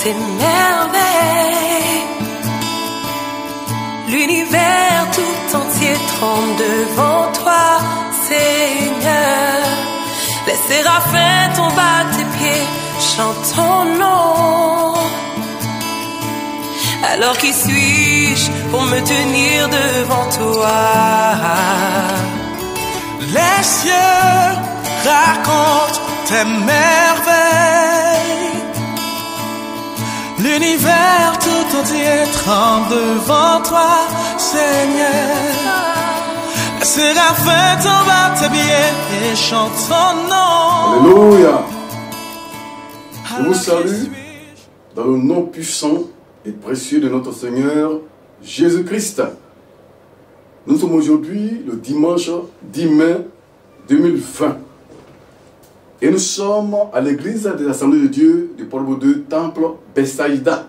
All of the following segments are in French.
tes merveilles. L'univers tout entier tremble devant toi, Seigneur. Les séraphins tombent à tes pieds, chantent ton nom. Alors qui suis-je pour me tenir devant toi? Les cieux racontent tes merveilles. L'univers tout entier tremble devant toi, Seigneur. Les séraphins tombent à tes pieds et chantent ton nom. Alléluia. Je vous salue dans le nom puissant et précieux de notre Seigneur Jésus-Christ. Nous sommes aujourd'hui le dimanche 10 mai 2020 et nous sommes à l'église des Assemblées de Dieu du Porvo 2 Temple Bethsaïda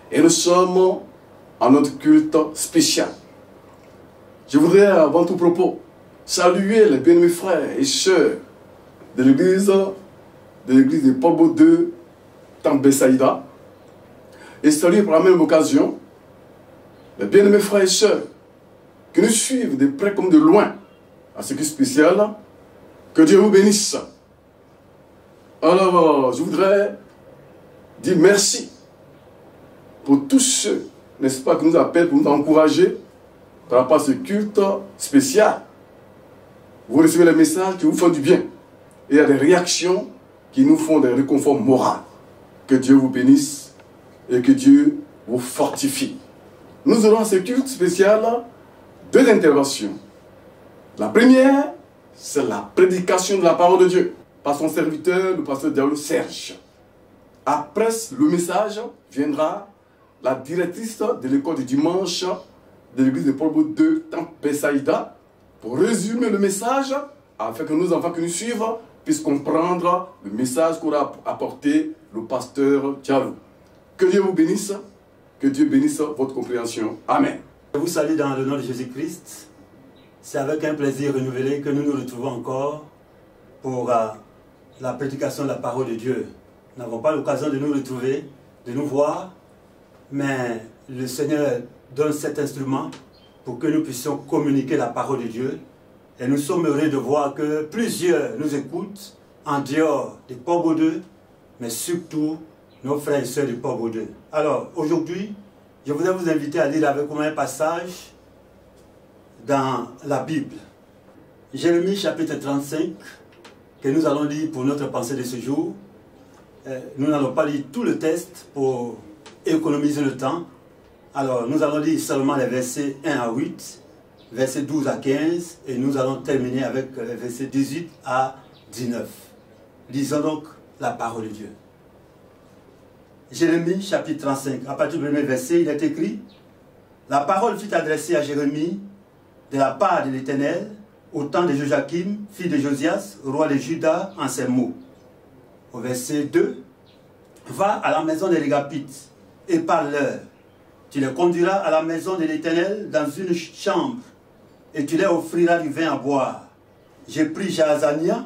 et nous sommes en notre culte spécial. Je voudrais avant tout propos saluer les bien-aimés frères et sœurs de l'église du Porvo 2 Temple Bethsaïda et saluer par la même occasion les bien-aimés frères et sœurs qui nous suivent de près comme de loin à ce qui est spécial. Que Dieu vous bénisse. Alors, je voudrais dire merci pour tous ceux, n'est-ce pas, qui nous appellent pour nous encourager par rapport à ce culte spécial. Vous recevez les messages qui vous font du bien. Et il y a des réactions qui nous font des réconforts moraux. Que Dieu vous bénisse et que Dieu vous fortifie. Nous aurons à ce culte spécial deux interventions. La première, c'est la prédication de la parole de Dieu par son serviteur, le pasteur Diallo Serge. Après le message, viendra la directrice de l'école du dimanche de l'église de Porvo 2 Temple Bethsaïda pour résumer le message afin que nos enfants qui nous suivent puissent comprendre le message qu'aura apporté le pasteur Diallo. Que Dieu vous bénisse, que Dieu bénisse votre compréhension. Amen. Je vous salue dans le nom de Jésus-Christ. C'est avec un plaisir renouvelé que nous nous retrouvons encore pour la prédication de la parole de Dieu. Nous n'avons pas l'occasion de nous retrouver, de nous voir, mais le Seigneur donne cet instrument pour que nous puissions communiquer la parole de Dieu. Et nous sommes heureux de voir que plusieurs nous écoutent en dehors du Porvo 2, mais surtout nos frères et sœurs du Porvo 2. Alors, aujourd'hui, je voudrais vous inviter à lire avec moi un passage dans la Bible. Jérémie chapitre 35, que nous allons lire pour notre pensée de ce jour. Nous n'allons pas lire tout le texte pour économiser le temps. Alors, nous allons lire seulement les versets 1 à 8, versets 12 à 15, et nous allons terminer avec les versets 18 à 19. Lisons donc la parole de Dieu. Jérémie chapitre 35, à partir du premier verset, il est écrit: la parole fut adressée à Jérémie de la part de l'Éternel au temps de Joachim, fils de Josias, roi de Juda, en ces mots. Au verset 2, va à la maison des Régapites et parle-leur. Tu les conduiras à la maison de l'Éternel dans une chambre et tu leur offriras du vin à boire. J'ai pris Jaazania,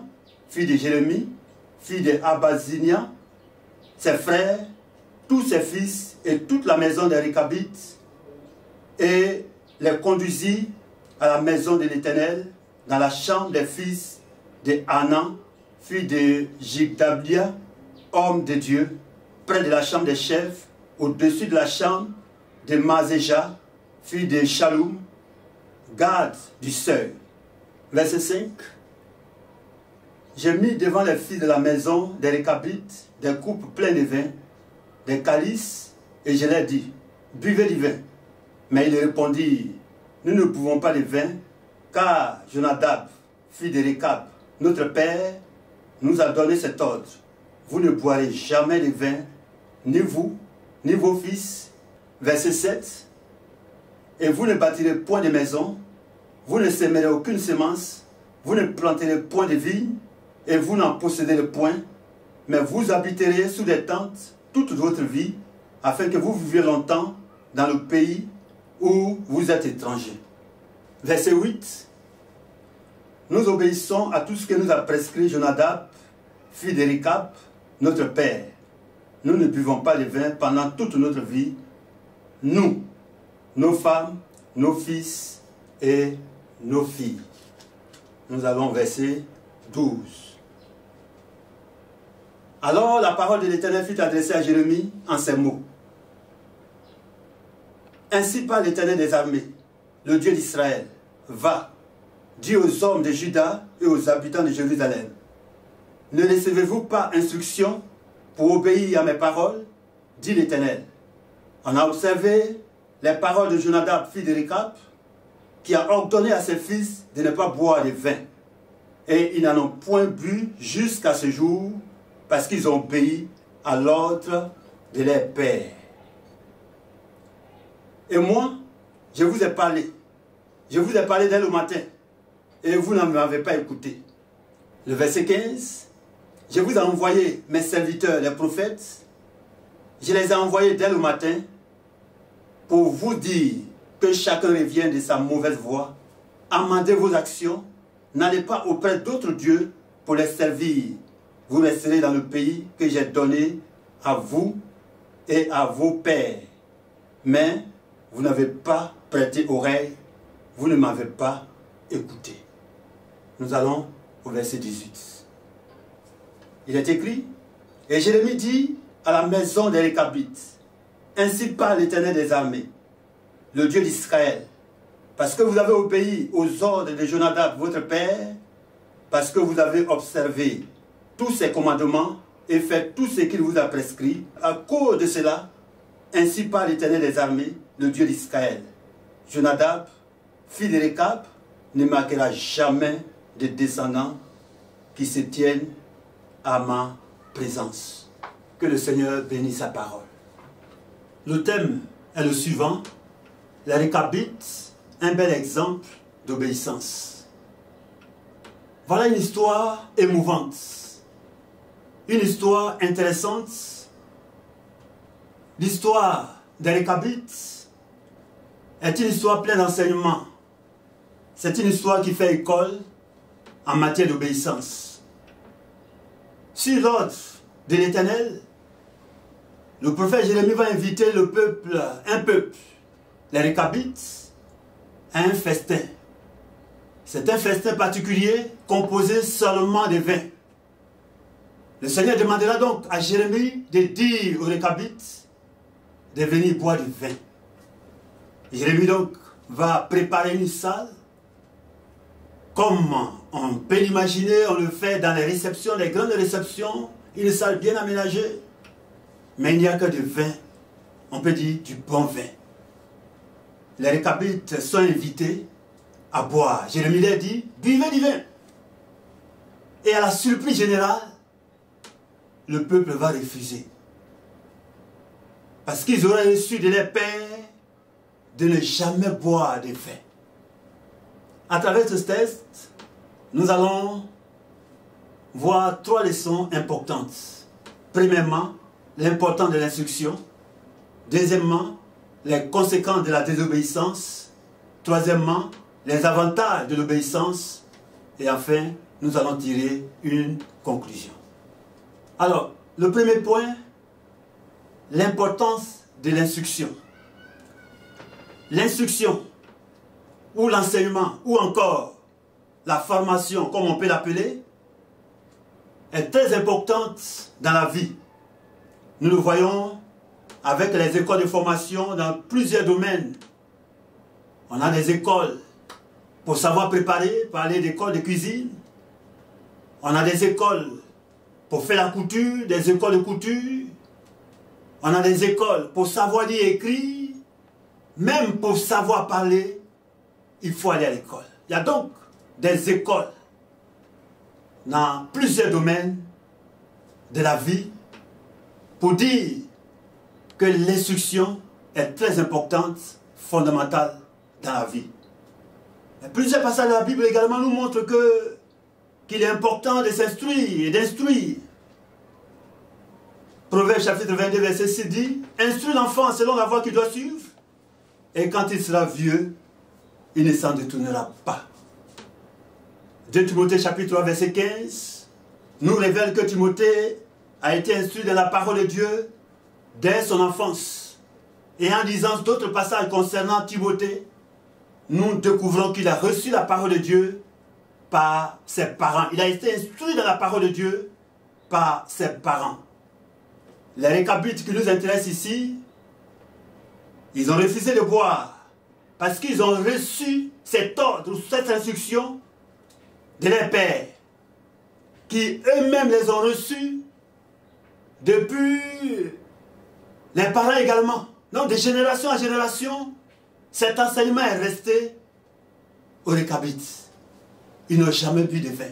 fils de Jérémie, fils de Abazinia, ses frères, tous ses fils et toute la maison des Régapites et les conduisit à la maison de l'Éternel dans la chambre des fils de Hanan, fils de Jigdablia, homme de Dieu, près de la chambre des chefs, au-dessus de la chambre de Mazéja, fils de Shaloum, garde du seuil. Verset 5. J'ai mis devant les fils de la maison des Récabites des coupes pleines de vin, des calices, et je leur dis, buvez du vin. Mais ils répondirent, nous ne pouvons pas le vin, car Jonadab, fils de Récab, notre père, nous a donné cet ordre. Vous ne boirez jamais de vin, ni vous, ni vos fils. Verset 7. Et vous ne bâtirez point de maison, vous ne sèmerez aucune semence, vous ne planterez point de vigne, et vous n'en posséderez point, mais vous habiterez sous des tentes toute votre vie, afin que vous viviez longtemps dans le pays où vous êtes étrangers. Verset 8. Nous obéissons à tout ce que nous a prescrit Jonadab, fils de Récab, notre père. nous ne buvons pas le vin pendant toute notre vie, nous, nos femmes, nos fils et nos filles. Nous allons au verset 12. Alors la parole de l'Éternel fut adressée à Jérémie en ces mots. Ainsi parle l'Éternel des armées, le Dieu d'Israël. Va, dis aux hommes de Juda et aux habitants de Jérusalem. Ne recevez-vous pas instruction pour obéir à mes paroles, dit l'Éternel. On a observé les paroles de Jonadab, fils de Récap, qui a ordonné à ses fils de ne pas boire de vin. Et ils n'en ont point bu jusqu'à ce jour, parce qu'ils ont obéi à l'ordre de leur père. Et moi, je vous ai parlé. Je vous ai parlé dès le matin. Et vous n'en m'avez pas écouté. Le verset 15. Je vous ai envoyé mes serviteurs, les prophètes. Je les ai envoyés dès le matin pour vous dire que chacun revienne de sa mauvaise voie. Amendez vos actions. N'allez pas auprès d'autres dieux pour les servir. Vous resterez dans le pays que j'ai donné à vous et à vos pères. Mais vous n'avez pas prêté oreille. Vous ne m'avez pas écouté. Nous allons au verset 18. Il est écrit, et Jérémie dit à la maison des Récabites, ainsi parle l'Éternel des armées, le Dieu d'Israël, parce que vous avez obéi aux ordres de Jonadab, votre père, parce que vous avez observé tous ses commandements et fait tout ce qu'il vous a prescrit, à cause de cela, ainsi parle l'Éternel des armées, le Dieu d'Israël. Jonadab, fils de Récap, ne marquera jamais de descendants qui se tiennent à ma présence. Que le Seigneur bénisse sa parole. Le thème est le suivant. Les Récabites, un bel exemple d'obéissance. Voilà une histoire émouvante. Une histoire intéressante. L'histoire des Récabites est une histoire pleine d'enseignements. C'est une histoire qui fait école en matière d'obéissance. Sur l'ordre de l'Éternel, le prophète Jérémie va inviter un peuple, les Récabites, à un festin. C'est un festin particulier composé seulement de vin. Le Seigneur demandera donc à Jérémie de dire aux Récabites de venir boire du vin. Jérémie donc va préparer une salle. Comme on peut l'imaginer, on le fait dans les réceptions, les grandes réceptions, une salle bien aménagée. Mais il n'y a que du vin, on peut dire du bon vin. Les Récabites sont invités à boire. Jérémie leur dit, buvez du vin. Et à la surprise générale, le peuple va refuser. Parce qu'ils auraient reçu de leur père de ne jamais boire de vin. À travers ce texte, nous allons voir 3 leçons importantes. Premièrement, l'importance de l'instruction. Deuxièmement, les conséquences de la désobéissance. Troisièmement, les avantages de l'obéissance. Et enfin, nous allons tirer une conclusion. Alors, le premier point, l'importance de l'instruction. L'instruction, ou l'enseignement, ou encore la formation, comme on peut l'appeler, est très importante dans la vie. Nous le voyons avec les écoles de formation dans plusieurs domaines. On a des écoles pour savoir préparer, parler d'écoles de cuisine. On a des écoles pour faire la couture, des écoles de couture. On a des écoles pour savoir lire et écrire. Même pour savoir parler, il faut aller à l'école. Il y a donc des écoles dans plusieurs domaines de la vie pour dire que l'instruction est très importante, fondamentale dans la vie. Et plusieurs passages de la Bible également nous montrent qu'il est important de s'instruire et d'instruire. Proverbe chapitre 22, verset 6 dit, « Instruis l'enfant selon la voie qu'il doit suivre, et quand il sera vieux, il ne s'en détournera pas. » 2 Timothée chapitre 3 verset 15 nous révèle que Timothée a été instruit dans la parole de Dieu dès son enfance. Et en lisant d'autres passages concernant Timothée, nous découvrons qu'il a reçu la parole de Dieu par ses parents. Il a été instruit dans la parole de Dieu par ses parents. Les Récabites qui nous intéressent ici, ils ont refusé de boire parce qu'ils ont reçu cet ordre, cette instruction de leurs pères, qui eux-mêmes les ont reçus depuis les parents également. Donc de génération en génération, cet enseignement est resté aux Récabites. Ils n'ont jamais bu de vin.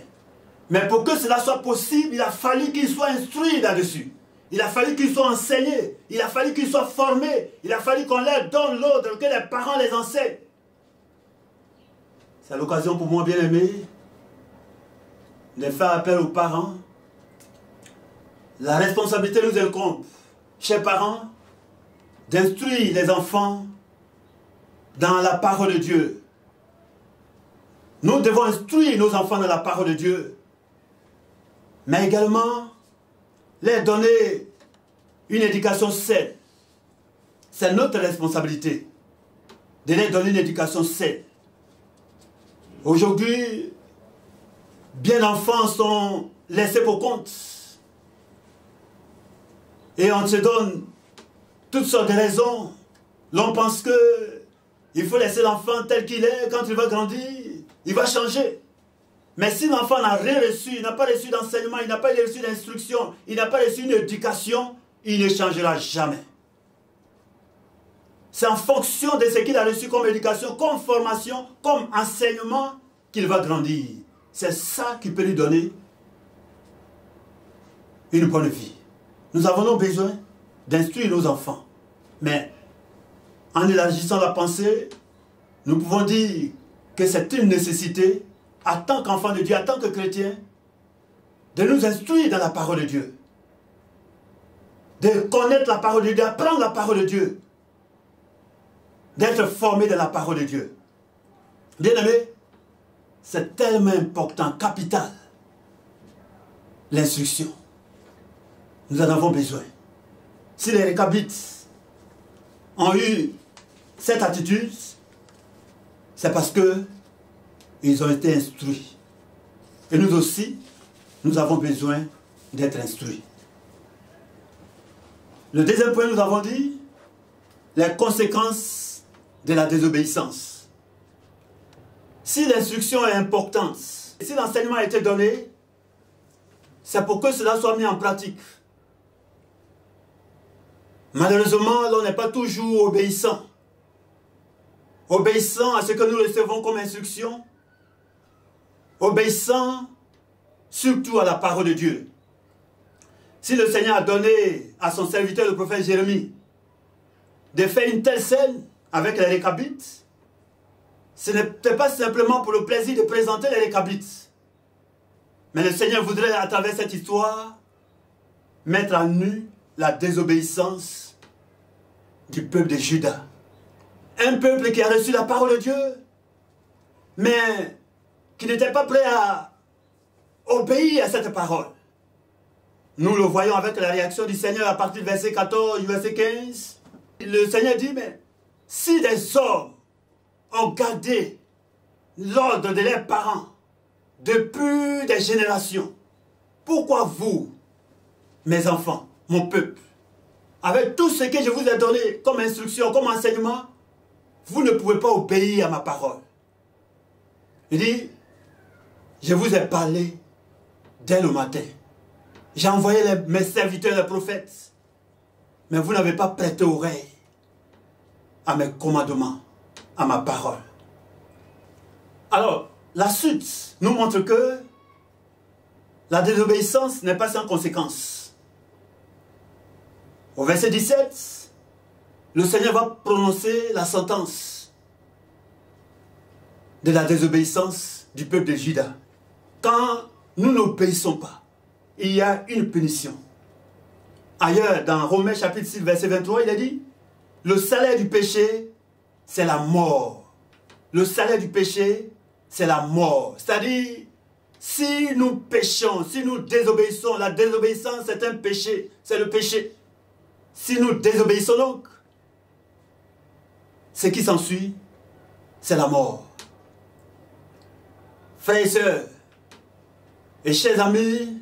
Mais pour que cela soit possible, il a fallu qu'ils soient instruits là-dessus. Il a fallu qu'ils soient enseignés. Il a fallu qu'ils soient formés. Il a fallu qu'on leur donne l'ordre, que les parents les enseignent. C'est l'occasion pour moi, bien-aimé, de faire appel aux parents. La responsabilité nous incombe, chers parents, d'instruire les enfants dans la parole de Dieu. Nous devons instruire nos enfants dans la parole de Dieu, mais également leur donner une éducation saine. C'est notre responsabilité de leur donner une éducation saine. Aujourd'hui, bien d'enfants sont laissés pour compte. Et on se donne toutes sortes de raisons. L'on pense que il faut laisser l'enfant tel qu'il est. Quand il va grandir, il va changer. Mais si l'enfant n'a rien reçu, il n'a pas reçu d'enseignement, il n'a pas reçu d'instruction, il n'a pas reçu une éducation, il ne changera jamais. C'est en fonction de ce qu'il a reçu comme éducation, comme formation, comme enseignement qu'il va grandir. C'est ça qui peut lui donner une bonne vie. Nous avons besoin d'instruire nos enfants. Mais en élargissant la pensée, nous pouvons dire que c'est une nécessité, en tant qu'enfants de Dieu, en tant que chrétiens, de nous instruire dans la parole de Dieu. De connaître la parole de Dieu, d'apprendre la parole de Dieu. D'être formé dans la parole de Dieu. Bien-aimés, c'est tellement important, capital, l'instruction. Nous en avons besoin. Si les Récabites ont eu cette attitude, c'est parce qu'ils ont été instruits. Et nous aussi, nous avons besoin d'être instruits. Le deuxième point, nous avons dit, les conséquences de la désobéissance. Si l'instruction est importante, si l'enseignement a été donné, c'est pour que cela soit mis en pratique. Malheureusement, l'on n'est pas toujours obéissant. Obéissant à ce que nous recevons comme instruction. Obéissant surtout à la parole de Dieu. Si le Seigneur a donné à son serviteur, le prophète Jérémie, de faire une telle scène avec les Récabites, ce n'était pas simplement pour le plaisir de présenter les Récabites. Mais le Seigneur voudrait, à travers cette histoire, mettre à nu la désobéissance du peuple de Juda. Un peuple qui a reçu la parole de Dieu, mais qui n'était pas prêt à obéir à cette parole. Nous le voyons avec la réaction du Seigneur à partir du verset 14, verset 15. Le Seigneur dit, mais si des hommes ont gardé l'ordre de leurs parents depuis des générations, pourquoi vous, mes enfants, mon peuple, avec tout ce que je vous ai donné comme instruction, comme enseignement, vous ne pouvez pas obéir à ma parole? Il dit, je vous ai parlé dès le matin. J'ai envoyé mes serviteurs, les prophètes, mais vous n'avez pas prêté oreille à mes commandements, à ma parole. Alors, la suite nous montre que la désobéissance n'est pas sans conséquence. Au verset 17, le Seigneur va prononcer la sentence de la désobéissance du peuple de Juda. Quand nous n'obéissons pas, il y a une punition. Ailleurs, dans Romains chapitre 6, verset 23, il a dit, le salaire du péché, c'est la mort. Le salaire du péché, c'est la mort. C'est-à-dire, si nous péchons, si nous désobéissons, la désobéissance c'est un péché, c'est le péché. Si nous désobéissons donc, ce qui s'ensuit, c'est la mort. Frères et sœurs, et chers amis,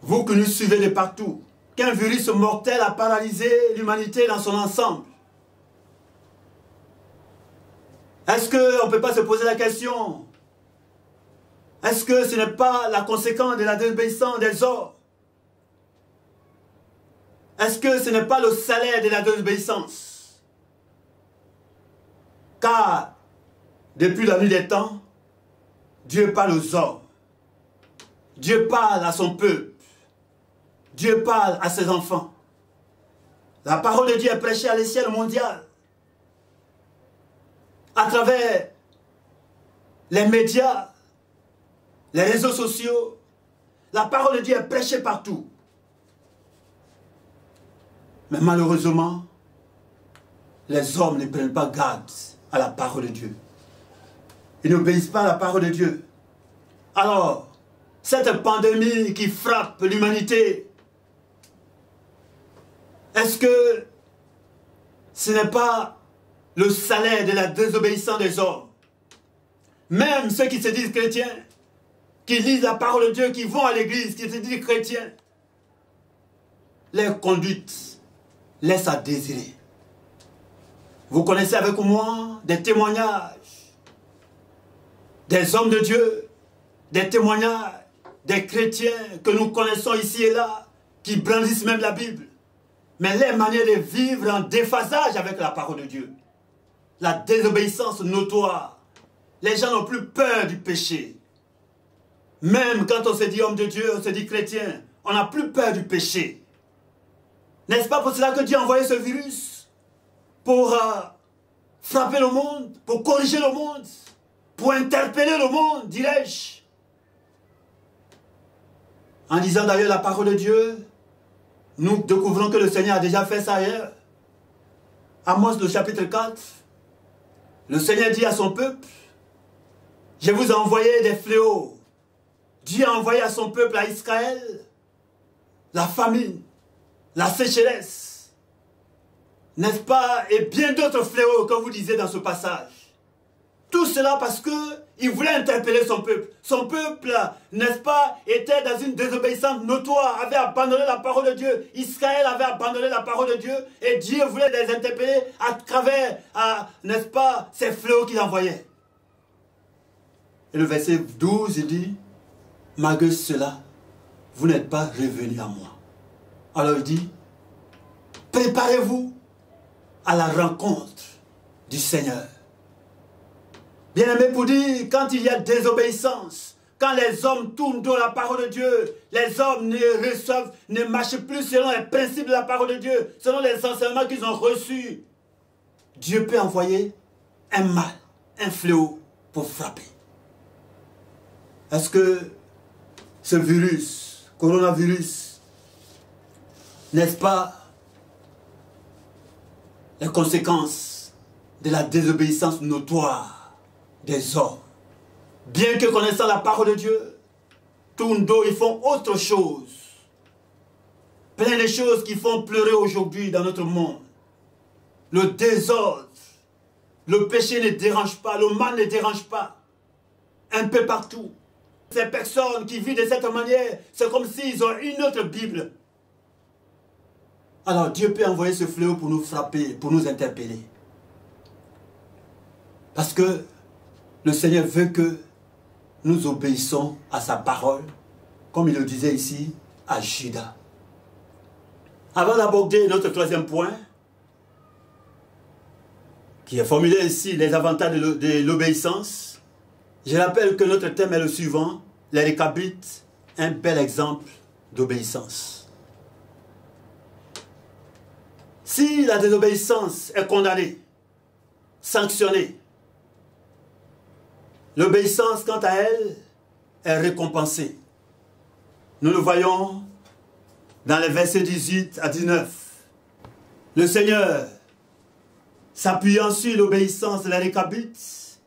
vous que nous suivez de partout, qu'un virus mortel a paralysé l'humanité dans son ensemble. Est-ce qu'on ne peut pas se poser la question? Est-ce que ce n'est pas la conséquence de la désobéissance des hommes? Est-ce que ce n'est pas le salaire de la désobéissance? Car, depuis la nuit des temps, Dieu parle aux hommes. Dieu parle à son peuple. Dieu parle à ses enfants. La parole de Dieu est prêchée à l'échelle mondiale. À travers les médias, les réseaux sociaux, la parole de Dieu est prêchée partout. Mais malheureusement, les hommes ne prennent pas garde à la parole de Dieu. Ils n'obéissent pas à la parole de Dieu. Alors, cette pandémie qui frappe l'humanité, est-ce que ce n'est pas le salaire de la désobéissance des hommes? Même ceux qui se disent chrétiens, qui lisent la parole de Dieu, qui vont à l'église, qui se disent chrétiens, leur conduite laisse à désirer. Vous connaissez avec moi des témoignages des hommes de Dieu, des témoignages des chrétiens que nous connaissons ici et là, qui brandissent même la Bible. Mais leur manière de vivre en déphasage avec la parole de Dieu. La désobéissance notoire. Les gens n'ont plus peur du péché. Même quand on se dit homme de Dieu, on se dit chrétien, on n'a plus peur du péché. N'est-ce pas pour cela que Dieu a envoyé ce virus? Pour frapper le monde, pour corriger le monde, pour interpeller le monde, dirais-je. En lisant d'ailleurs la parole de Dieu, nous découvrons que le Seigneur a déjà fait ça ailleurs. Amos, le chapitre 4, le Seigneur dit à son peuple, je vous ai envoyé des fléaux. Dieu a envoyé à son peuple, à Israël, la famine, la sécheresse, n'est-ce pas, et bien d'autres fléaux que vous lisez dans ce passage. Tout cela parce qu'il voulait interpeller son peuple. Son peuple, n'est-ce pas, était dans une désobéissance notoire, avait abandonné la parole de Dieu. Israël avait abandonné la parole de Dieu et Dieu voulait les interpeller à travers, n'est-ce pas, ces fléaux qu'il envoyait. Et le verset 12, il dit, malgré cela, vous n'êtes pas revenus à moi. Alors il dit, préparez-vous à la rencontre du Seigneur. Bien-aimé, pour dire, quand il y a désobéissance, quand les hommes tournent dans la parole de Dieu, les hommes ne reçoivent, ne marchent plus selon les principes de la parole de Dieu, selon les enseignements qu'ils ont reçus, Dieu peut envoyer un mal, un fléau pour frapper. Est-ce que ce virus, coronavirus, n'est-ce pas les conséquences de la désobéissance notoire des hommes? Bien que connaissant la parole de Dieu, tournent dos, ils font autre chose. Plein de choses qui font pleurer aujourd'hui dans notre monde. Le désordre, le péché ne dérange pas, le mal ne dérange pas. Un peu partout. Ces personnes qui vivent de cette manière, c'est comme s'ils ont une autre Bible. Alors Dieu peut envoyer ce fléau pour nous frapper, pour nous interpeller. Parce que le Seigneur veut que nous obéissons à sa parole, comme il le disait ici à Judas. Avant d'aborder notre troisième point, qui est formulé ici, les avantages de l'obéissance, je rappelle que notre thème est le suivant, les Récabites, un bel exemple d'obéissance. Si la désobéissance est condamnée, sanctionnée, l'obéissance, quant à elle, est récompensée. Nous le voyons dans les versets 18 à 19. Le Seigneur, s'appuyant sur l'obéissance des Récabites,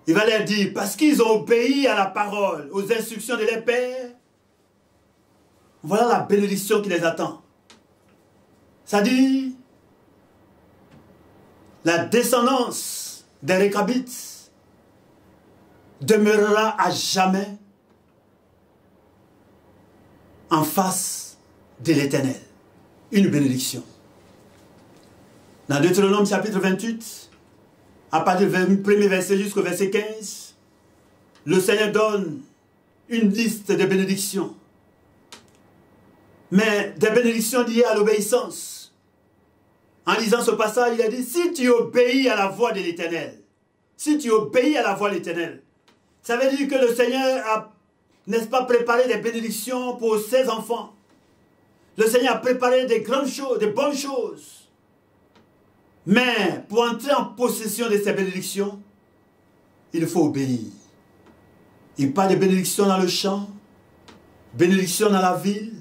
il va leur dire, parce qu'ils ont obéi à la parole, aux instructions de leurs pères, voilà la bénédiction qui les attend. Ça dit, la descendance des Réchabites demeurera à jamais en face de l'Éternel. Une bénédiction. Dans Deutéronome chapitre 28, à partir du premier verset jusqu'au verset 15, le Seigneur donne une liste de bénédictions. Mais des bénédictions liées à l'obéissance. En lisant ce passage, il a dit, si tu obéis à la voix de l'Éternel, si tu obéis à la voix de l'Éternel, ça veut dire que le Seigneur a, n'est-ce pas, préparé des bénédictions pour ses enfants. Le Seigneur a préparé des grandes choses, des bonnes choses. Mais pour entrer en possession de ces bénédictions, il faut obéir. Il parle de bénédictions dans le champ, bénédictions dans la ville,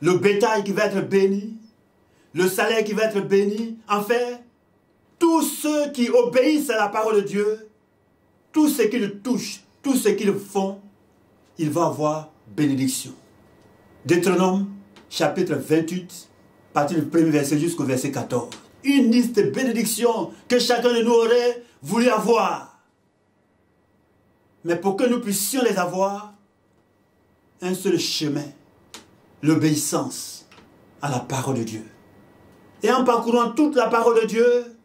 le bétail qui va être béni, le salaire qui va être béni. Enfin, tous ceux qui obéissent à la parole de Dieu, tout ce qu'ils touchent, tout ce qu'ils font, il va avoir bénédiction. Deutéronome, chapitre 28, à partir du premier verset jusqu'au verset 14. Une liste de bénédictions que chacun de nous aurait voulu avoir. Mais pour que nous puissions les avoir, un seul chemin, l'obéissance à la parole de Dieu. Et en parcourant toute la parole de Dieu,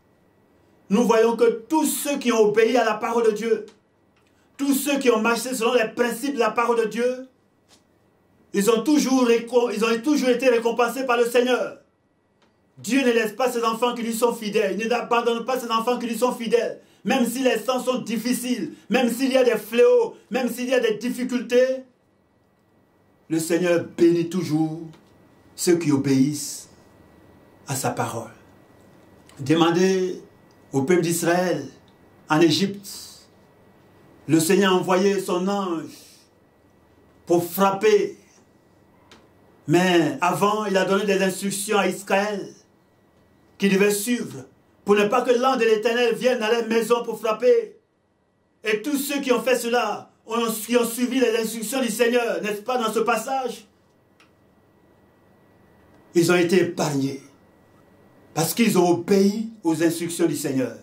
nous voyons que tous ceux qui ont obéi à la parole de Dieu, tous ceux qui ont marché selon les principes de la parole de Dieu, ils ont toujours été récompensés par le Seigneur. Dieu ne laisse pas ses enfants qui lui sont fidèles. Il n'abandonne pas ses enfants qui lui sont fidèles. Même si les temps sont difficiles, même s'il y a des fléaux, même s'il y a des difficultés, le Seigneur bénit toujours ceux qui obéissent à sa parole. Demandez au peuple d'Israël en Égypte. Le Seigneur a envoyé son ange pour frapper. Mais avant, il a donné des instructions à Israël qui devaient suivre pour ne pas que l'ange de l'Éternel vienne dans leur maison pour frapper. Et tous ceux qui ont fait cela, qui ont suivi les instructions du Seigneur, n'est-ce pas, dans ce passage, ils ont été épargnés parce qu'ils ont obéi aux instructions du Seigneur.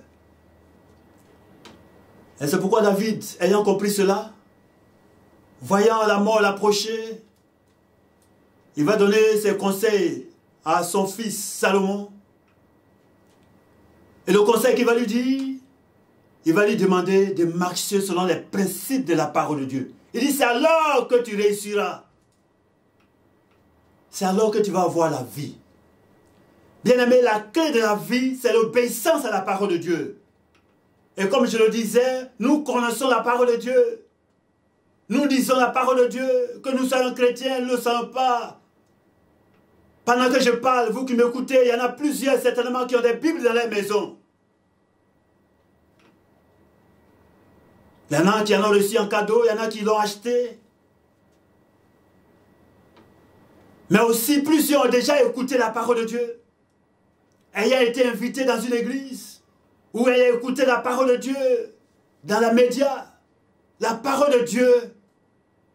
Et c'est pourquoi David, ayant compris cela, voyant la mort l'approcher, il va donner ses conseils à son fils Salomon. Et le conseil qu'il va lui dire, il va lui demander de marcher selon les principes de la parole de Dieu. Il dit, c'est alors que tu réussiras. C'est alors que tu vas avoir la vie. Bien-aimé, la clé de la vie, c'est l'obéissance à la parole de Dieu. Et comme je le disais, nous connaissons la parole de Dieu. Nous disons la parole de Dieu, que nous soyons chrétiens, nous ne le savons pas. Pendant que je parle, vous qui m'écoutez, il y en a plusieurs certainement qui ont des Bibles dans leur maison. Il y en a qui en ont reçu en cadeau, il y en a qui l'ont acheté. Mais aussi, plusieurs ont déjà écouté la parole de Dieu. Ayant été invité dans une église, ou ayant écouté la parole de Dieu dans la média. La parole de Dieu,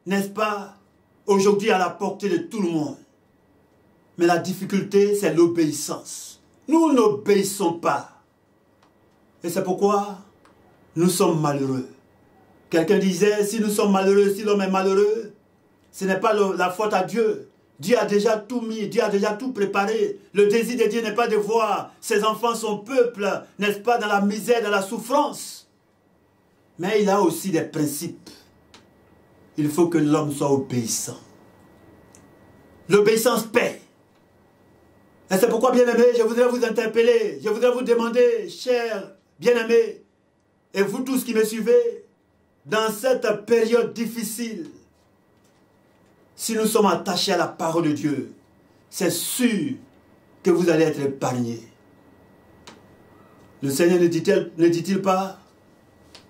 n'est-ce pas, aujourd'hui à la portée de tout le monde. Mais la difficulté, c'est l'obéissance. Nous n'obéissons pas. Et c'est pourquoi nous sommes malheureux. Quelqu'un disait, si nous sommes malheureux, si l'homme est malheureux, ce n'est pas la faute à Dieu. Dieu a déjà tout mis, Dieu a déjà tout préparé. Le désir de Dieu n'est pas de voir ses enfants, son peuple, n'est-ce pas, dans la misère, dans la souffrance. Mais il a aussi des principes. Il faut que l'homme soit obéissant. L'obéissance paie. Et c'est pourquoi, bien-aimés, je voudrais vous interpeller, je voudrais vous demander, chers bien-aimés, et vous tous qui me suivez, dans cette période difficile, si nous sommes attachés à la parole de Dieu, c'est sûr que vous allez être épargnés. Le Seigneur ne dit-il pas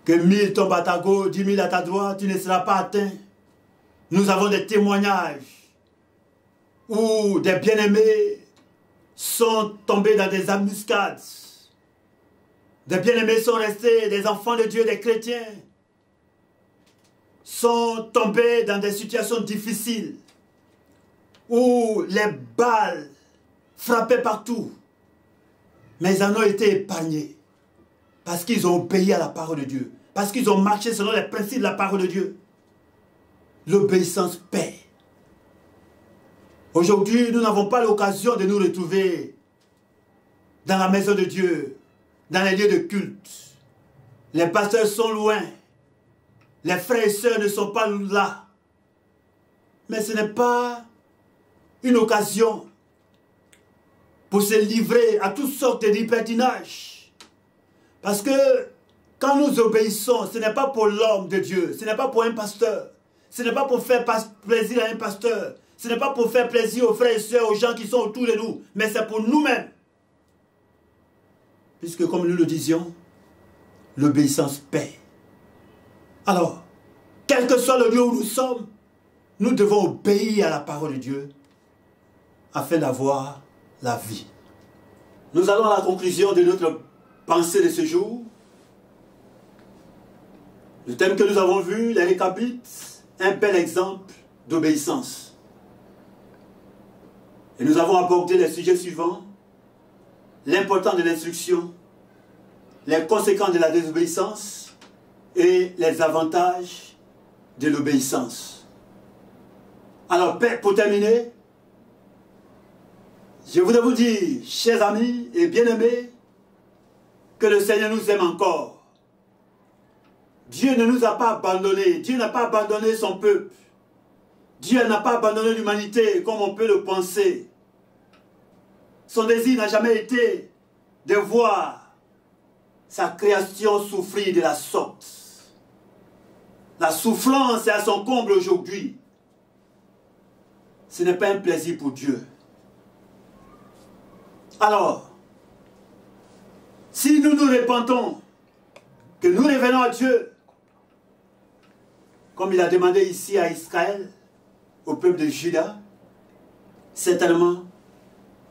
que 1000 tombent à ta gauche, 10 000 à ta droite, tu ne seras pas atteint. Nous avons des témoignages où des bien-aimés sont tombés dans des embuscades. Des bien-aimés sont restés, des enfants de Dieu, des chrétiens, sont tombés dans des situations difficiles où les balles frappés partout. Mais ils en ont été épargnés. Parce qu'ils ont obéi à la parole de Dieu. Parce qu'ils ont marché selon les principes de la parole de Dieu. L'obéissance paie. Aujourd'hui, nous n'avons pas l'occasion de nous retrouver dans la maison de Dieu, dans les lieux de culte. Les pasteurs sont loin. Les frères et sœurs ne sont pas là. Mais ce n'est pas une occasion pour se livrer à toutes sortes de libertinages. Parce que quand nous obéissons, ce n'est pas pour l'homme de Dieu, ce n'est pas pour un pasteur, ce n'est pas pour faire plaisir à un pasteur, ce n'est pas pour faire plaisir aux frères et sœurs, aux gens qui sont autour de nous, mais c'est pour nous-mêmes. Puisque comme nous le disions, l'obéissance paie. Alors, quel que soit le lieu où nous sommes, nous devons obéir à la parole de Dieu afin d'avoir la vie. Nous allons à la conclusion de notre pensée de ce jour. Le thème que nous avons vu, les récapites, un bel exemple d'obéissance. Et nous avons abordé les sujets suivants: l'importance de l'instruction, les conséquences de la désobéissance et les avantages de l'obéissance. Alors, pour terminer, je voudrais vous dire, chers amis et bien-aimés, que le Seigneur nous aime encore. Dieu ne nous a pas abandonnés. Dieu n'a pas abandonné son peuple. Dieu n'a pas abandonné l'humanité comme on peut le penser. Son désir n'a jamais été de voir sa création souffrir de la sorte. La souffrance est à son comble aujourd'hui. Ce n'est pas un plaisir pour Dieu. Alors, si nous nous repentons, que nous revenons à Dieu, comme il a demandé ici à Israël, au peuple de Juda, certainement,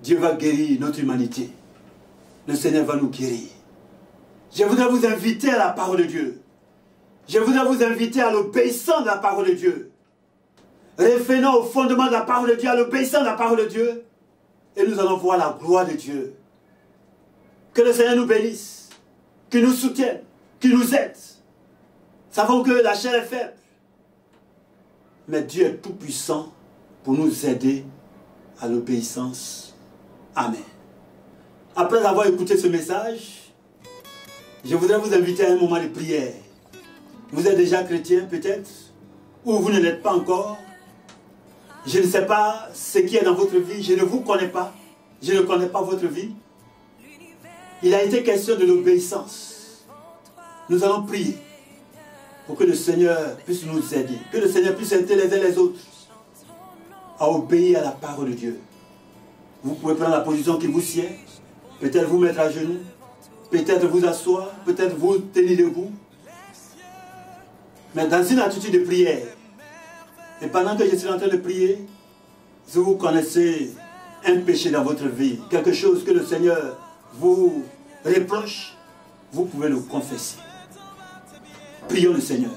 Dieu va guérir notre humanité. Le Seigneur va nous guérir. Je voudrais vous inviter à la parole de Dieu. Je voudrais vous inviter à l'obéissance de la parole de Dieu. Revenons au fondement de la parole de Dieu, à l'obéissance de la parole de Dieu. Et nous allons voir la gloire de Dieu. Que le Seigneur nous bénisse, qu'il nous soutienne, qu'il nous aide. Savons que la chair est faible. Mais Dieu est tout puissant pour nous aider à l'obéissance. Amen. Après avoir écouté ce message, je voudrais vous inviter à un moment de prière. Vous êtes déjà chrétien peut-être, ou vous ne l'êtes pas encore. Je ne sais pas ce qui est dans votre vie, je ne vous connais pas, je ne connais pas votre vie. Il a été question de l'obéissance. Nous allons prier pour que le Seigneur puisse nous aider, que le Seigneur puisse aider les uns les autres à obéir à la parole de Dieu. Vous pouvez prendre la position qui vous sied, peut-être vous mettre à genoux, peut-être vous asseoir, peut-être vous tenir debout. Mais dans une attitude de prière, et pendant que je suis en train de prier, si vous connaissez un péché dans votre vie, quelque chose que le Seigneur vous reproche, vous pouvez le confesser. Prions le Seigneur.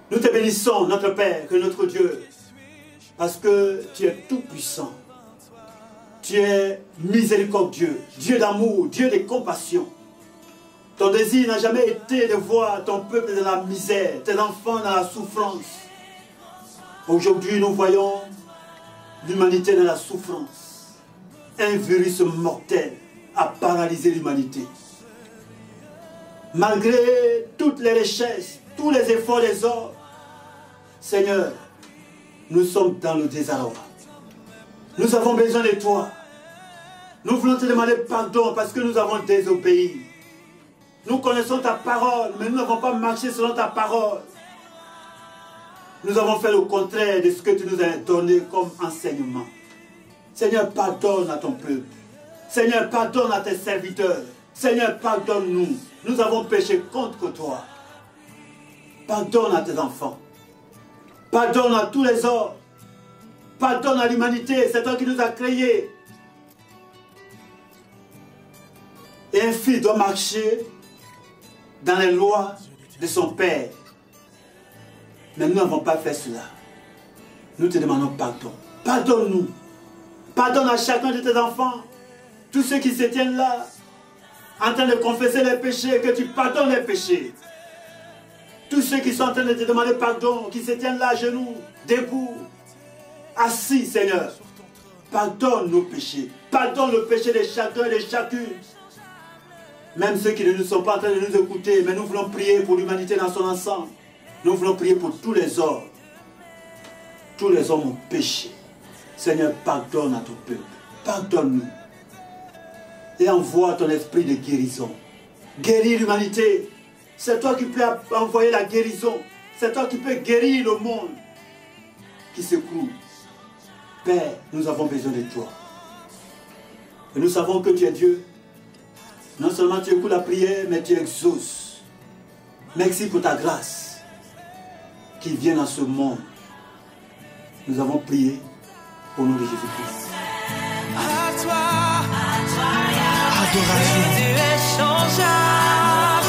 Nous te bénissons, notre Père, que notre Dieu, parce que tu es tout puissant. Tu es miséricordieux, Dieu d'amour, Dieu de compassion. Ton désir n'a jamais été de voir ton peuple dans la misère, tes enfants dans la souffrance. Aujourd'hui, nous voyons l'humanité dans la souffrance. Un virus mortel a paralysé l'humanité. Malgré toutes les richesses, tous les efforts des hommes, Seigneur, nous sommes dans le désarroi. Nous avons besoin de toi. Nous voulons te demander pardon parce que nous avons désobéi. Nous connaissons ta parole, mais nous n'avons pas marché selon ta parole. Nous avons fait le contraire de ce que tu nous as donné comme enseignement. Seigneur, pardonne à ton peuple. Seigneur, pardonne à tes serviteurs. Seigneur, pardonne-nous. Nous avons péché contre toi. Pardonne à tes enfants. Pardonne à tous les hommes. Pardonne à l'humanité. C'est toi qui nous as créés. Et un fils doit marcher dans les lois de son Père. Mais nous n'avons pas fait cela. Nous te demandons pardon. Pardonne-nous. Pardonne à chacun de tes enfants, tous ceux qui se tiennent là, en train de confesser les péchés, que tu pardonnes les péchés. Tous ceux qui sont en train de te demander pardon, qui se tiennent là à genoux, debout, assis, Seigneur. Pardonne nos péchés. Pardonne le péché de chacun et de chacune. Même ceux qui ne nous sont pas en train de nous écouter, mais nous voulons prier pour l'humanité dans son ensemble. Nous voulons prier pour tous les hommes. Tous les hommes ont péché. Seigneur, pardonne à ton peuple. Pardonne-nous. Et envoie ton esprit de guérison. Guéris l'humanité. C'est toi qui peux envoyer la guérison. C'est toi qui peux guérir le monde qui s'écroule. Père, nous avons besoin de toi. Et nous savons que tu es Dieu. Non seulement tu écoutes la prière, mais tu exauces. Merci pour ta grâce qui vient dans ce monde. Nous avons prié au nom de Jésus-Christ. À toi, adoration. Tu es changeable.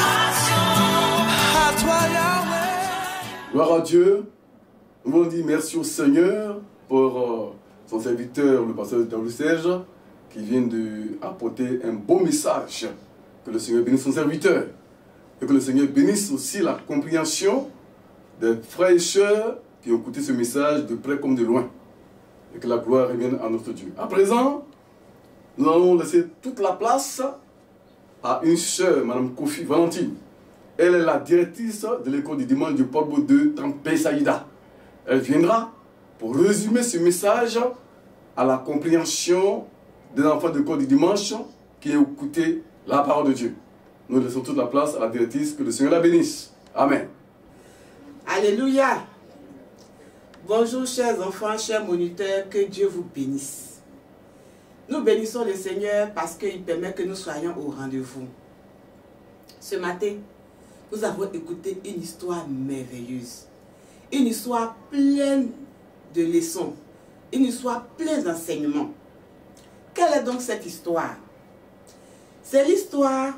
À toi, Yahweh. Gloire à Dieu. Nous voulons dire merci au Seigneur pour son serviteur, le pasteur de Serge, qui vient d'apporter un beau message. Que le Seigneur bénisse son serviteur. Et que le Seigneur bénisse aussi la compréhension des frères et sœurs qui ont écouté ce message de près comme de loin. Et que la gloire revienne à notre Dieu. À présent, nous allons laisser toute la place à une sœur, Mme Kofi Valentine. Elle est la directrice de l'école du dimanche du Portbo de Tampé Saïda. Elle viendra pour résumer ce message à la compréhension des enfants de l'école du dimanche qui ont écouté la parole de Dieu. Nous laissons toute la place à la directrice, que le Seigneur la bénisse. Amen. Alléluia. Bonjour chers enfants, chers moniteurs, que Dieu vous bénisse. Nous bénissons le Seigneur parce qu'il permet que nous soyons au rendez-vous. Ce matin, nous avons écouté une histoire merveilleuse. Une histoire pleine de leçons. Une histoire pleine d'enseignements. Quelle est donc cette histoire? C'est l'histoire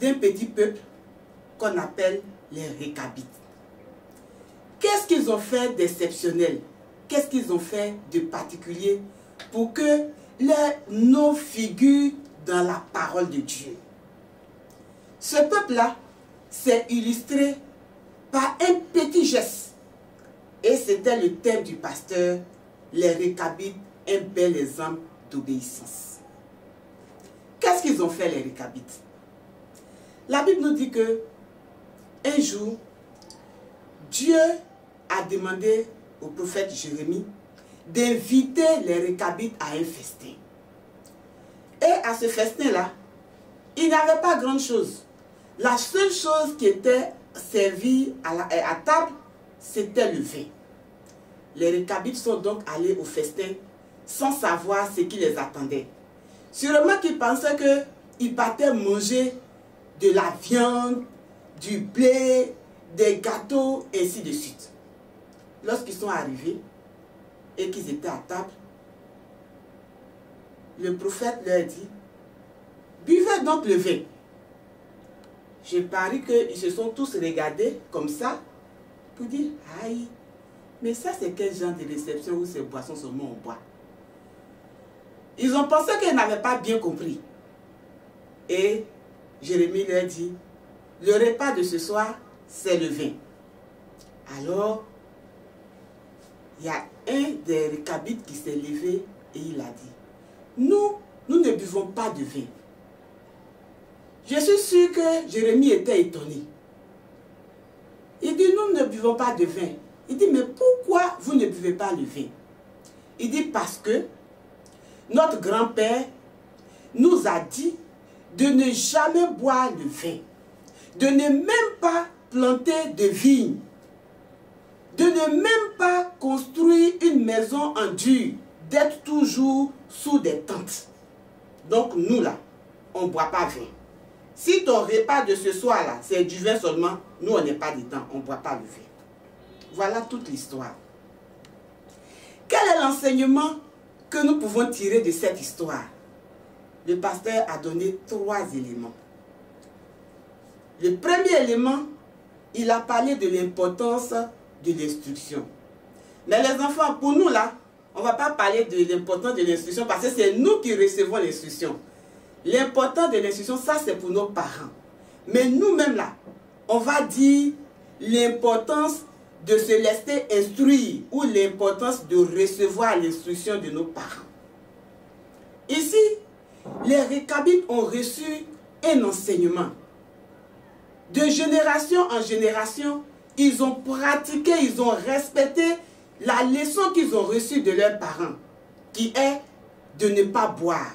d'un petit peuple qu'on appelle les Récabites. Qu'est-ce qu'ils ont fait d'exceptionnel? Qu'est-ce qu'ils ont fait de particulier pour que leur nom figure dans la parole de Dieu? Ce peuple-là s'est illustré par un petit geste. Et c'était le thème du pasteur, les Récabites, un bel exemple d'obéissance. Qu'est-ce qu'ils ont fait les Récabites? La Bible nous dit que un jour, Dieu a demandé au prophète Jérémie d'inviter les Récabites à un festin. Et à ce festin-là, il n'y avait pas grand-chose. La seule chose qui était servie à table, c'était le vin. Les Récabites sont donc allés au festin sans savoir ce qui les attendait. Sûrement qu'ils pensaient qu'ils partaient manger de la viande, du blé, des gâteaux, ainsi de suite. Lorsqu'ils sont arrivés et qu'ils étaient à table, le prophète leur dit, buvez donc le vin. Je parie qu'ils se sont tous regardés comme ça pour dire, aïe, mais ça c'est quel genre de réception où ces boissons seulement on boit. Ils ont pensé qu'ils n'avaient pas bien compris. Et Jérémie leur dit, le repas de ce soir, c'est le vin. Alors, il y a un des Récabites qui s'est levé et il a dit, nous ne buvons pas de vin. Je suis sûr que Jérémie était étonné. Il dit, nous ne buvons pas de vin. Il dit, mais pourquoi vous ne buvez pas le vin? Il dit, parce que notre grand-père nous a dit de ne jamais boire le vin, de ne même pas planter de vigne, de ne même pas construire une maison en dur, d'être toujours sous des tentes. Donc nous là, on ne boit pas vin. Si ton repas de ce soir-là, c'est du vin seulement, nous on n'est pas dedans, on ne boit pas le vin. Voilà toute l'histoire. Quel est l'enseignement que nous pouvons tirer de cette histoire? Le pasteur a donné 3 éléments. Le premier élément, il a parlé de l'importance de l'instruction. Mais les enfants, pour nous là, on ne va pas parler de l'importance de l'instruction parce que c'est nous qui recevons l'instruction. L'importance de l'instruction, ça c'est pour nos parents. Mais nous-mêmes là, on va dire l'importance de se laisser instruire ou l'importance de recevoir l'instruction de nos parents. Ici, les Récabites ont reçu un enseignement. De génération en génération, ils ont pratiqué, ils ont respecté la leçon qu'ils ont reçue de leurs parents, qui est de ne pas boire.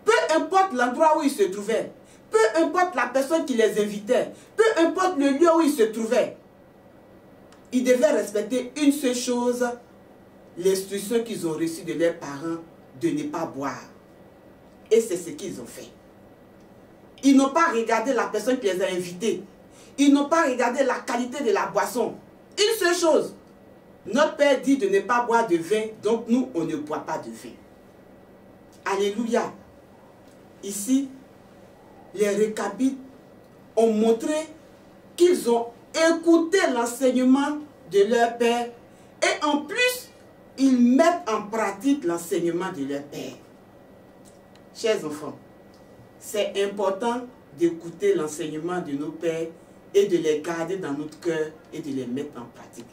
Peu importe l'endroit où ils se trouvaient, peu importe la personne qui les invitait, peu importe le lieu où ils se trouvaient, ils devaient respecter une seule chose, l'instruction qu'ils ont reçue de leurs parents de ne pas boire. Et c'est ce qu'ils ont fait. Ils n'ont pas regardé la personne qui les a invités. Ils n'ont pas regardé la qualité de la boisson. Une seule chose. Notre Père dit de ne pas boire de vin, donc nous, on ne boit pas de vin. Alléluia. Ici, les Récabites ont montré qu'ils ont écouté l'enseignement de leur Père et en plus, ils mettent en pratique l'enseignement de leur Père. Chers enfants, c'est important d'écouter l'enseignement de nos pères et de les garder dans notre cœur et de les mettre en pratique.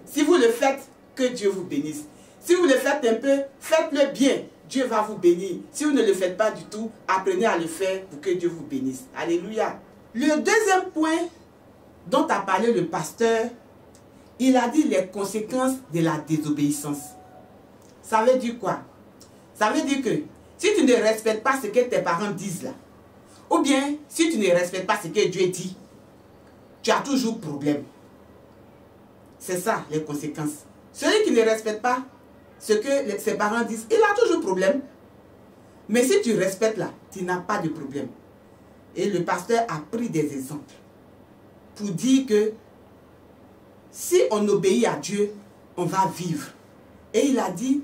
Si vous le faites, que Dieu vous bénisse. Si vous le faites un peu, faites-le bien. Dieu va vous bénir. Si vous ne le faites pas du tout, apprenez à le faire pour que Dieu vous bénisse. Alléluia. Le deuxième point dont a parlé le pasteur, il a dit les conséquences de la désobéissance. Ça veut dire quoi? Ça veut dire que si tu ne respectes pas ce que tes parents disent là, ou bien si tu ne respectes pas ce que Dieu dit, tu as toujours problème. C'est ça les conséquences. Celui qui ne respecte pas ce que ses parents disent, il a toujours problème. Mais si tu respectes là, tu n'as pas de problème. Et le pasteur a pris des exemples pour dire que si on obéit à Dieu, on va vivre. Et il a dit,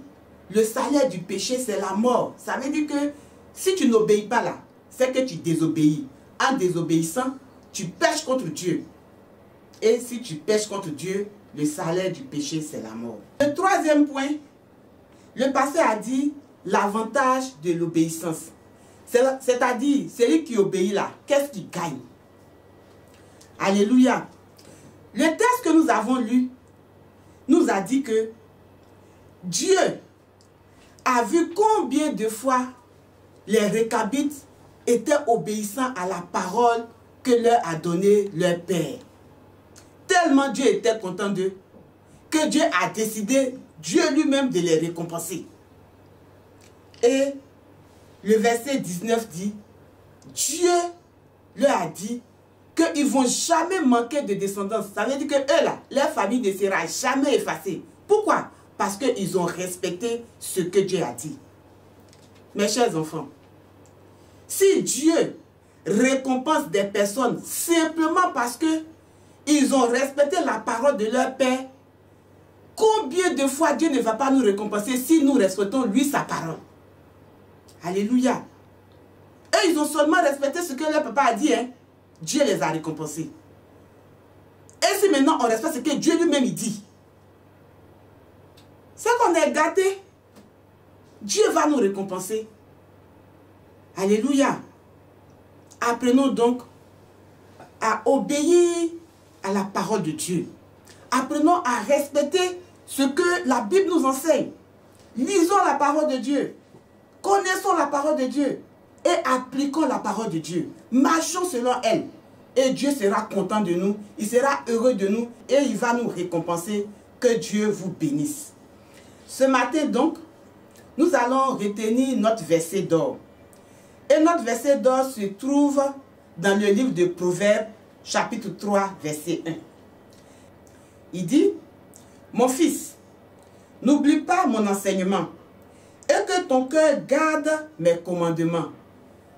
le salaire du péché, c'est la mort. Ça veut dire que si tu n'obéis pas là, c'est que tu désobéis. En désobéissant, tu pèches contre Dieu. Et si tu pèches contre Dieu, le salaire du péché, c'est la mort. Le troisième point, le pasteur a dit l'avantage de l'obéissance. C'est-à-dire, celui qui obéit là, qu'est-ce qu'il gagne? Alléluia. Le texte que nous avons lu nous a dit que Dieu a vu combien de fois les Récabites étaient obéissants à la parole que leur a donnée leur Père. Tellement Dieu était content d'eux que Dieu a décidé, Dieu lui-même, de les récompenser. Et le verset 19 dit, Dieu leur a dit qu'ils ne vont jamais manquer de descendance. Ça veut dire que eux là, leur famille ne sera jamais effacée. Pourquoi? Parce qu'ils ont respecté ce que Dieu a dit. Mes chers enfants, si Dieu récompense des personnes simplement parce que ils ont respecté la parole de leur Père, combien de fois Dieu ne va pas nous récompenser si nous respectons lui sa parole? Alléluia. Et ils ont seulement respecté ce que leur papa a dit, hein? Dieu les a récompensés. Et si maintenant on respecte ce que Dieu lui-même dit, c'est qu'on est gâté. Dieu va nous récompenser. Alléluia. Apprenons donc à obéir à la parole de Dieu. Apprenons à respecter ce que la Bible nous enseigne. Lisons la parole de Dieu. Connaissons la parole de Dieu. Et appliquons la parole de Dieu. Marchons selon elle. Et Dieu sera content de nous. Il sera heureux de nous. Et il va nous récompenser. Que Dieu vous bénisse. Ce matin donc, nous allons retenir notre verset d'or. Et notre verset d'or se trouve dans le livre de Proverbes, chapitre 3, verset 1. Il dit, « Mon fils, n'oublie pas mon enseignement, et que ton cœur garde mes commandements. »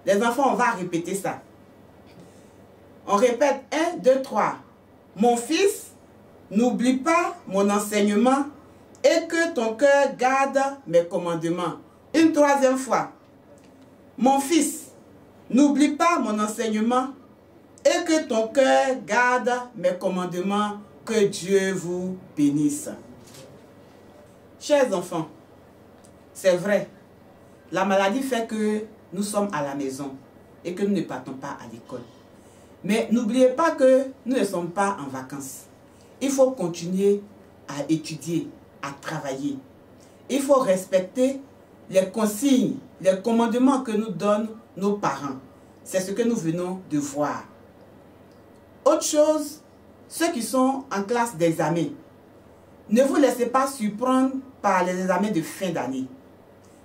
Les enfants, on va répéter ça. On répète 1, 2, 3. « Mon fils, n'oublie pas mon enseignement, et que ton cœur garde mes commandements. » Une troisième fois. « Mon fils, n'oublie pas mon enseignement, et que ton cœur garde mes commandements. » Que Dieu vous bénisse. Chers enfants, c'est vrai, la maladie fait que nous sommes à la maison et que nous ne partons pas à l'école. Mais n'oubliez pas que nous ne sommes pas en vacances. Il faut continuer à étudier, à travailler. Il faut respecter les consignes, les commandements que nous donnent nos parents. C'est ce que nous venons de voir. Autre chose, ceux qui sont en classe d'examen, ne vous laissez pas surprendre par les examens de fin d'année.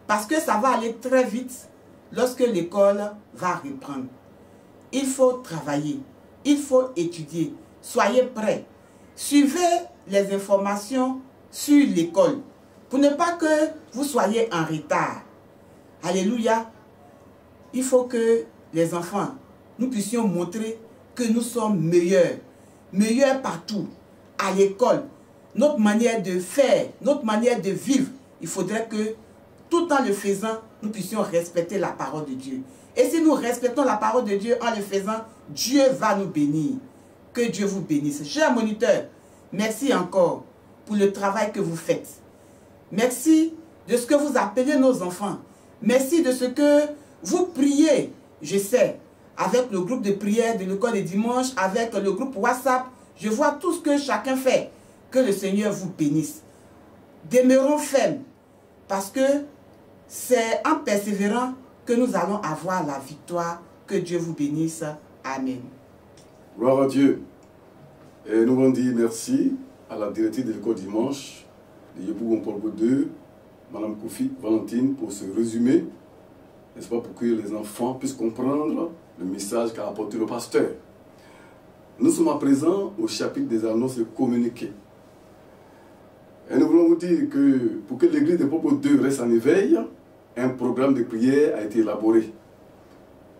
Parce que ça va aller très vite lorsque l'école va reprendre. Il faut travailler, il faut étudier. Soyez prêts. Suivez les informations sur l'école pour ne pas que vous soyez en retard. Alléluia. Il faut que les enfants, nous puissions montrer que nous sommes meilleurs. Meilleurs partout. À l'école. Notre manière de faire, notre manière de vivre, il faudrait que tout en le faisant, nous puissions respecter la parole de Dieu. Et si nous respectons la parole de Dieu en le faisant, Dieu va nous bénir. Que Dieu vous bénisse. Chers moniteurs, merci encore pour le travail que vous faites. Merci de ce que vous appelez nos enfants. Merci de ce que vous priez, je sais, avec le groupe de prière de l'école de dimanche, avec le groupe WhatsApp. Je vois tout ce que chacun fait. Que le Seigneur vous bénisse. Demeurons fermes, parce que c'est en persévérant que nous allons avoir la victoire. Que Dieu vous bénisse. Amen. Gloire à Dieu. Et nous voulons dire merci à la directrice de l'école dimanche, de Yopougon-Polbo 2, Mme Kofi Valentine, pour ce résumé, n'est-ce pas, pour que les enfants puissent comprendre le message qu'a apporté le pasteur. Nous sommes à présent au chapitre des annonces communiquées. Et nous voulons vous dire que pour que l'église de Polbo 2 reste en éveil, un programme de prière a été élaboré.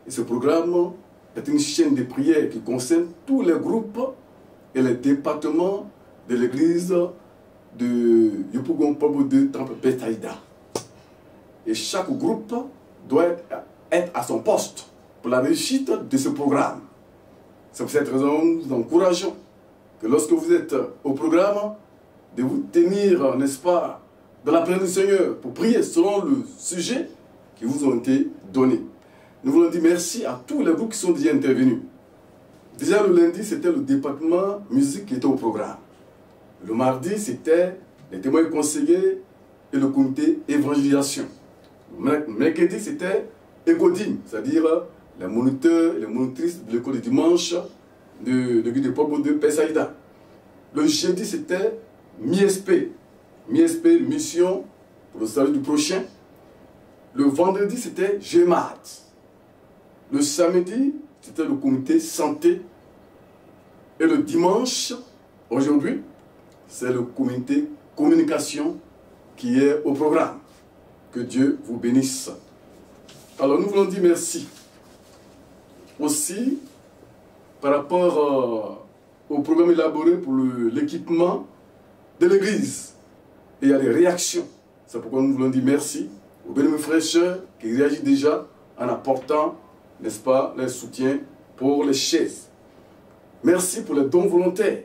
Et ce programme est une chaîne de prière qui concerne tous les groupes et les départements de l'église de Yopougon-Polbo 2 Temple Bethsaïda. Et chaque groupe doit être à son poste pour la réussite de ce programme. C'est pour cette raison que nous vous encourageons que lorsque vous êtes au programme, de vous tenir, n'est-ce pas, dans la présence du Seigneur pour prier selon le sujet qui vous ont été donnés. Nous voulons dire merci à tous les groupes qui sont déjà intervenus. Déjà le lundi, c'était le département musique qui était au programme. Le mardi, c'était les témoins conseillers et le comité évangélisation. Le mercredi, c'était Egodim, c'est-à-dire les moniteurs et les monitrices de l'école du dimanche de l'église de Polbo 2 Bethsaïda. Le jeudi, c'était MISP, mission pour le salut du prochain. Le vendredi, c'était GEMAD. Le samedi, c'était le comité santé. Et le dimanche, aujourd'hui, c'est le comité communication qui est au programme. Que Dieu vous bénisse. Alors nous voulons dire merci. Aussi, par rapport au programme élaboré pour l'équipement de l'église. Et il y a des réactions. C'est pourquoi nous voulons dire merci aux bénémoines frères et sœurs qui réagissent déjà en apportant, n'est-ce pas, leur soutien pour les chaises. Merci pour les dons volontaires.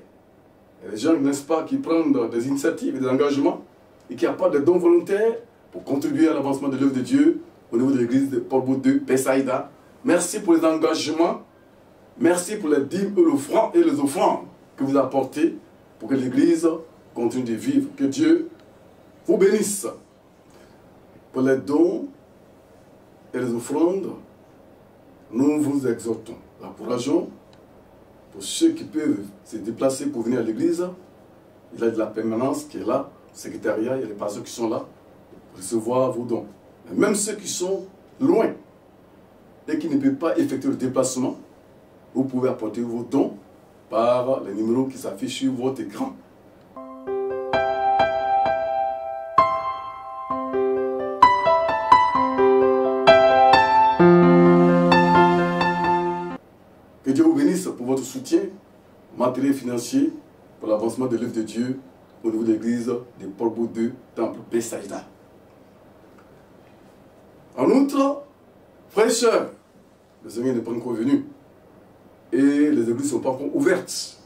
Il y a des gens, n'est-ce pas, qui prennent des initiatives et des engagements et qui apportent des dons volontaires pour contribuer à l'avancement de l'œuvre de Dieu au niveau de l'église de Polbo 2 Bethsaïda. Merci pour les engagements. Merci pour les dîmes et les offrandes que vous apportez pour que l'église continue de vivre. Que Dieu vous bénisse. Pour les dons et les offrandes, nous vous exhortons, encourageons. Pour ceux qui peuvent se déplacer pour venir à l'église, il y a de la permanence qui est là, le secrétariat, il y a les pasteurs qui sont là pour recevoir vos dons. Mais même ceux qui sont loin et qui ne peuvent pas effectuer le déplacement, vous pouvez apporter vos dons par les numéros qui s'affichent sur votre écran. Que Dieu vous bénisse pour votre soutien matériel et financier pour l'avancement de l'œuvre de Dieu au niveau de l'église de Polbo 2 Temple Bethsaïda. En outre, frères et sœurs, le Seigneur n'est pas encore venu et les églises ne sont pas encore ouvertes.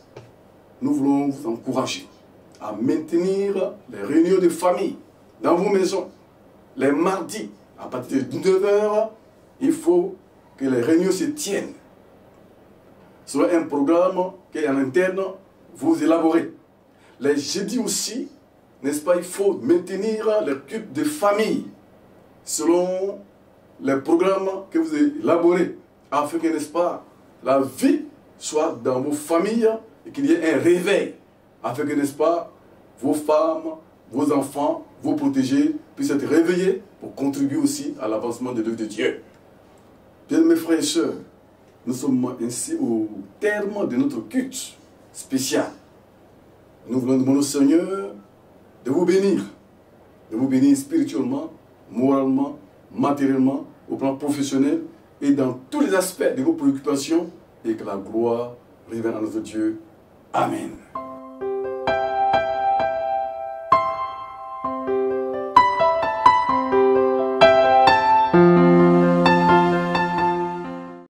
Nous voulons vous encourager à maintenir les réunions de famille dans vos maisons, les mardis, à partir de 19h, il faut que les réunions se tiennent. Ce sera un programme qu'en interne, vous élaborez. Les jeudis aussi, n'est-ce pas, il faut maintenir les cultes de famille selon les programmes que vous élaborez, afin que, n'est-ce pas, la vie soit dans vos familles et qu'il y ait un réveil, afin que, n'est-ce pas, vos femmes, vos enfants, vos protégés puissent être réveillés pour contribuer aussi à l'avancement de l'œuvre de Dieu. Bien, mes frères et sœurs, nous sommes ainsi au terme de notre culte spécial. Nous voulons demander au Seigneur de vous bénir spirituellement, moralement, matériellement, au plan professionnel et dans tous les aspects de vos préoccupations, et que la gloire revienne à notre Dieu. Amen.